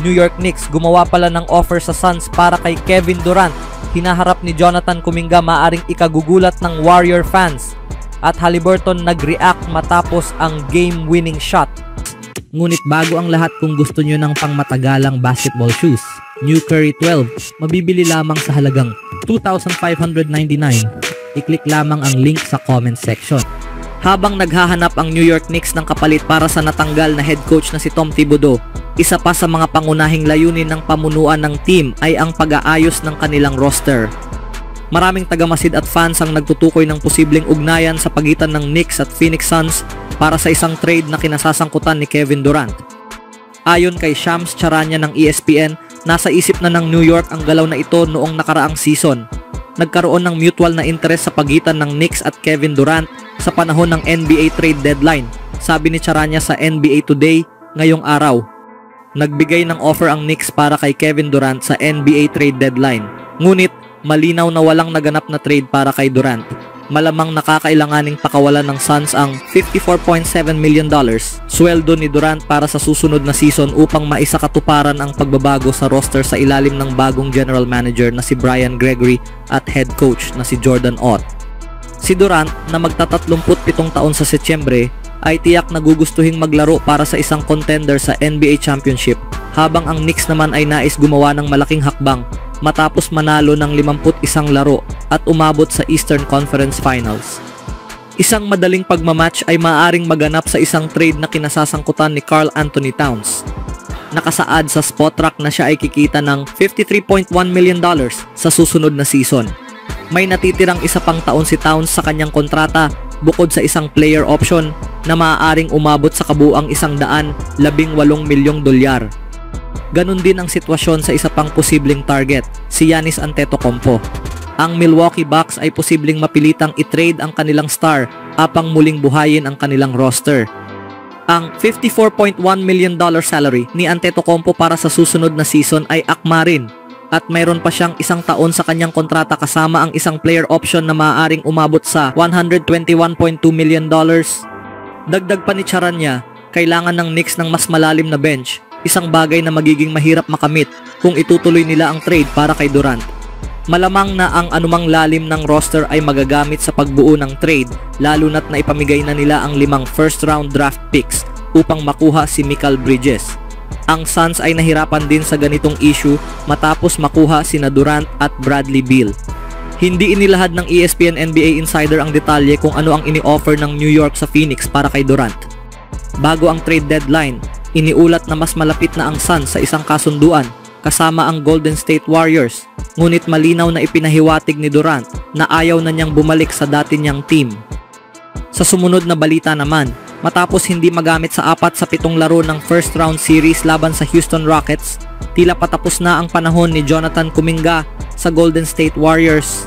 New York Knicks gumawa pala ng offer sa Suns para kay Kevin Durant. Hinaharap ni Jonathan Kuminga maaring ikagugulat ng Warrior fans. At Haliburton nag-react matapos ang game-winning shot. Ngunit bago ang lahat, kung gusto nyo ng pangmatagalang basketball shoes, New Curry 12, mabibili lamang sa halagang $2,599. I-click lamang ang link sa comment section. Habang naghahanap ang New York Knicks ng kapalit para sa natanggal na head coach na si Tom Thibodeau, isa pa sa mga pangunahing layunin ng pamunuan ng team ay ang pag-aayos ng kanilang roster. Maraming tagamasid at fans ang nagtutukoy ng posibleng ugnayan sa pagitan ng Knicks at Phoenix Suns para sa isang trade na kinasasangkutan ni Kevin Durant. Ayon kay Shams Charania ng ESPN, nasa isip na ng New York ang galaw na ito noong nakaraang season. Nagkaroon ng mutual na interest sa pagitan ng Knicks at Kevin Durant sa panahon ng NBA trade deadline, sabi ni Charania sa NBA Today ngayong araw. Nagbigay ng offer ang Knicks para kay Kevin Durant sa NBA trade deadline. Ngunit malinaw na walang naganap na trade para kay Durant. Malamang nakakailanganing pakawalan ng Suns ang $54.7 million sweldo ni Durant para sa susunod na season upang maisakatuparan ang pagbabago sa roster sa ilalim ng bagong general manager na si Brian Gregory at head coach na si Jordan Ott. Si Durant na magta-37 taon sa Setyembre ay tiyak na gugustuhing maglaro para sa isang contender sa NBA Championship, habang ang Knicks naman ay nais gumawa ng malaking hakbang matapos manalo ng 51 laro at umabot sa Eastern Conference Finals. Isang madaling pagmamatch ay maaaring maganap sa isang trade na kinasasangkutan ni Karl Anthony Towns. Nakasaad sa Spotrac na siya ay kikita ng $53.1 million sa susunod na season. May natitirang isa pang taon si Towns sa kanyang kontrata bukod sa isang player option na maaaring umabot sa kabuuang $118 milyong. Ganon din ang sitwasyon sa isa pang posibleng target, si Giannis Antetokounmpo. Ang Milwaukee Bucks ay posibleng mapilitang i-trade ang kanilang star upang muling buhayin ang kanilang roster. Ang $54.1 million salary ni Antetokounmpo para sa susunod na season ay akma rin, at mayroon pa siyang isang taon sa kanyang kontrata kasama ang isang player option na maaaring umabot sa $121.2 million. Dagdag pa ni Charania, kailangan ng Knicks ng mas malalim na bench, isang bagay na magiging mahirap makamit kung itutuloy nila ang trade para kay Durant. Malamang na ang anumang lalim ng roster ay magagamit sa pagbuo ng trade, lalo na't naipamigay na nila ang 5 first round draft picks upang makuha si Mikal Bridges. Ang Suns ay nahirapan din sa ganitong issue matapos makuha sina Durant at Bradley Beal. Hindi inilahad ng ESPN NBA Insider ang detalye kung ano ang ini-offer ng New York sa Phoenix para kay Durant. Bago ang trade deadline, iniulat na mas malapit na ang Suns sa isang kasunduan kasama ang Golden State Warriors, ngunit malinaw na ipinahiwatig ni Durant na ayaw na niyang bumalik sa dati niyang team. Sa sumunod na balita naman, matapos hindi magamit sa 4 sa 7 laro ng first round series laban sa Houston Rockets, tila patapos na ang panahon ni Jonathan Kuminga sa Golden State Warriors.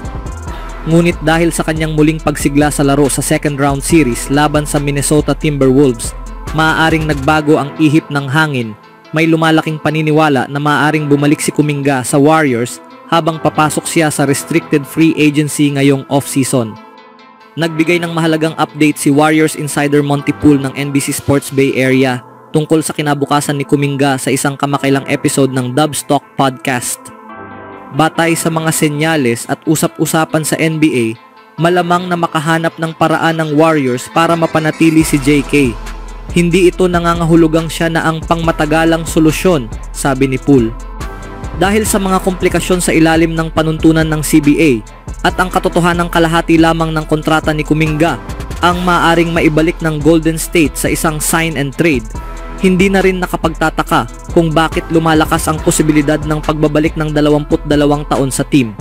Ngunit dahil sa kanyang muling pagsigla sa laro sa second round series laban sa Minnesota Timberwolves, maaaring nagbago ang ihip ng hangin. May lumalaking paniniwala na maaaring bumalik si Kuminga sa Warriors habang papasok siya sa restricted free agency ngayong off-season. Nagbigay ng mahalagang update si Warriors insider Monty Poole ng NBC Sports Bay Area tungkol sa kinabukasan ni Kuminga sa isang kamakailang episode ng Dubstock Podcast. Batay sa mga senyales at usap-usapan sa NBA, malamang na makahanap ng paraan ng Warriors para mapanatili si JK. Hindi ito nangangahulugang siya na ang pangmatagalang solusyon, sabi ni Poole. Dahil sa mga komplikasyon sa ilalim ng panuntunan ng CBA at ang katotohanang kalahati lamang ng kontrata ni Kuminga ang maaaring maibalik ng Golden State sa isang sign and trade, hindi na rin nakapagtataka kung bakit lumalakas ang posibilidad ng pagbabalik ng 22 taon sa team.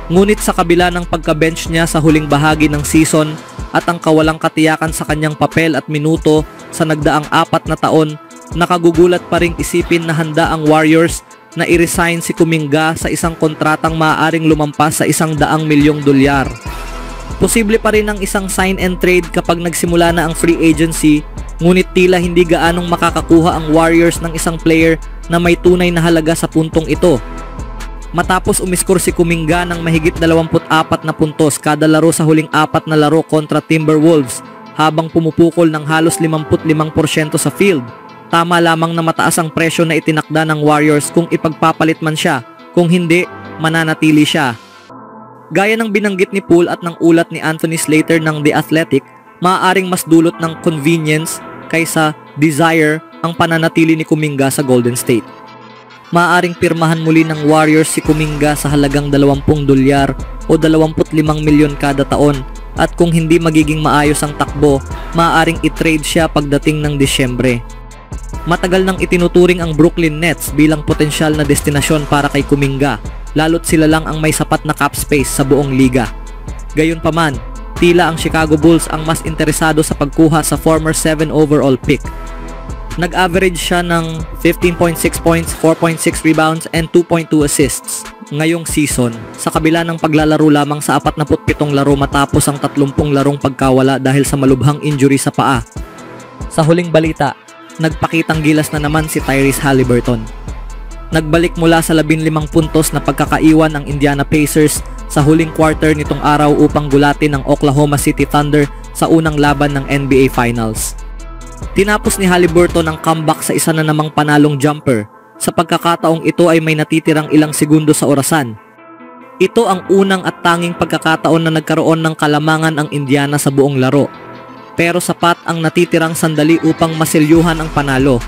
Ngunit sa kabila ng pagka-bench niya sa huling bahagi ng season at ang kawalang katiyakan sa kanyang papel at minuto sa nagdaang 4 na taon, nakagugulat pa ring isipin na handa ang Warriors na i-resign si Kuminga sa isang kontratang maaaring lumampas sa $100 milyong. Posible pa rin ang isang sign and trade kapag nagsimula na ang free agency, ngunit tila hindi gaanong makakakuha ang Warriors ng isang player na may tunay na halaga sa puntong ito. Matapos umiskor si Kuminga ng mahigit 24 na puntos kada laro sa huling 4 na laro kontra Timberwolves habang pumupukol ng halos 55% sa field, Tama lamang na mataas ang presyo na itinakda ng Warriors kung ipagpapalit man siya. Kung hindi, mananatili siya. Gaya ng binanggit ni Poole at ng ulat ni Anthony Slater ng The Athletic, maaaring mas dulot ng convenience kaysa desire ang pananatili ni Kuminga sa Golden State. Maaaring pirmahan muli ng Warriors si Kuminga sa halagang $20 o 25 milyon kada taon, at kung hindi magiging maayos ang takbo, maaaring i-trade siya pagdating ng Disyembre. Matagal nang itinuturing ang Brooklyn Nets bilang potensyal na destinasyon para kay Kuminga, lalo't sila lang ang may sapat na cap space sa buong liga. Gayunpaman, tila ang Chicago Bulls ang mas interesado sa pagkuha sa former 7 overall pick. Nag-average siya ng 15.6 points, 4.6 rebounds, and 2.2 assists ngayong season, sa kabila ng paglalaro lamang sa 47 laro matapos ang 30 larong pagkawala dahil sa malubhang injury sa paa. Sa huling balita, nagpakitang gilas na naman si Tyrese Haliburton. Nagbalik mula sa 15 puntos na pagkakaiwan ang Indiana Pacers sa huling quarter nitong araw upang gulatin ang Oklahoma City Thunder sa unang laban ng NBA Finals. Tinapos ni Haliburton ang comeback sa isa na namang panalong jumper. Sa pagkakataong ito ay may natitirang ilang segundo sa orasan. Ito ang unang at tanging pagkakataon na nagkaroon ng kalamangan ang Indiana sa buong laro. Pero sapat ang natitirang sandali upang maselyuhan ang panalo.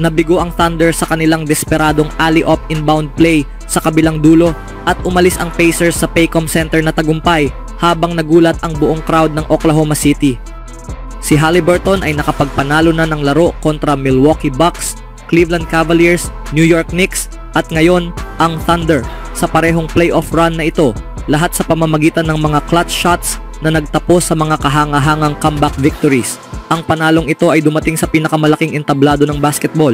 Nabigo ang Thunder sa kanilang desperadong alley-oop inbound play sa kabilang dulo at umalis ang Pacers sa Paycom Center na tagumpay habang nagulat ang buong crowd ng Oklahoma City. Si Haliburton ay nakapagpanalo na ng laro kontra Milwaukee Bucks, Cleveland Cavaliers, New York Knicks at ngayon ang Thunder sa parehong playoff run na ito, lahat sa pamamagitan ng mga clutch shots na nagtapos sa mga kahanga-hangang comeback victories. Ang panalong ito ay dumating sa pinakamalaking entablado ng basketball.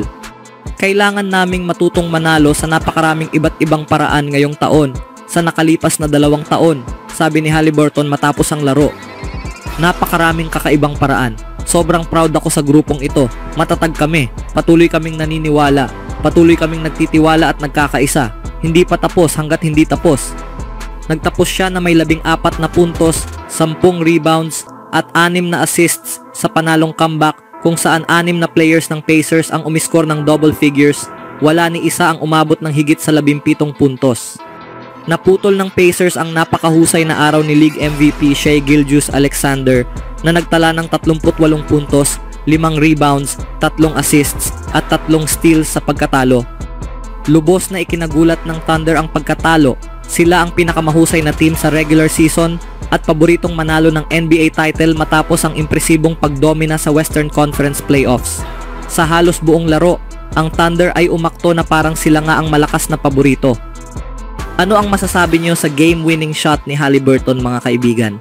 Kailangan naming matutong manalo sa napakaraming iba't ibang paraan ngayong taon sa nakalipas na 2 taon, sabi ni Haliburton matapos ang laro. Napakaraming kakaibang paraan. Sobrang proud ako sa grupong ito. Matatag kami. Patuloy kaming naniniwala. Patuloy kaming nagtitiwala at nagkakaisa. Hindi pa tapos hanggat hindi tapos. Nagtapos siya na may 14 na puntos, 10 rebounds at 6 na assists sa panalong comeback kung saan 6 na players ng Pacers ang umiskor ng double figures. Wala ni isa ang umabot ng higit sa 17 puntos. Naputol ng Pacers ang napakahusay na araw ni League MVP Shai Gilgeous-Alexander na nagtala ng 38 puntos, 5 rebounds, 3 assists at 3 steals sa pagkatalo. Lubos na ikinagulat ng Thunder ang pagkatalo. Sila ang pinakamahusay na team sa regular season at paboritong manalo ng NBA title matapos ang impresibong pagdomina sa Western Conference Playoffs. Sa halos buong laro, ang Thunder ay umakto na parang sila nga ang malakas na paborito. Ano ang masasabi niyo sa game-winning shot ni Haliburton, mga kaibigan?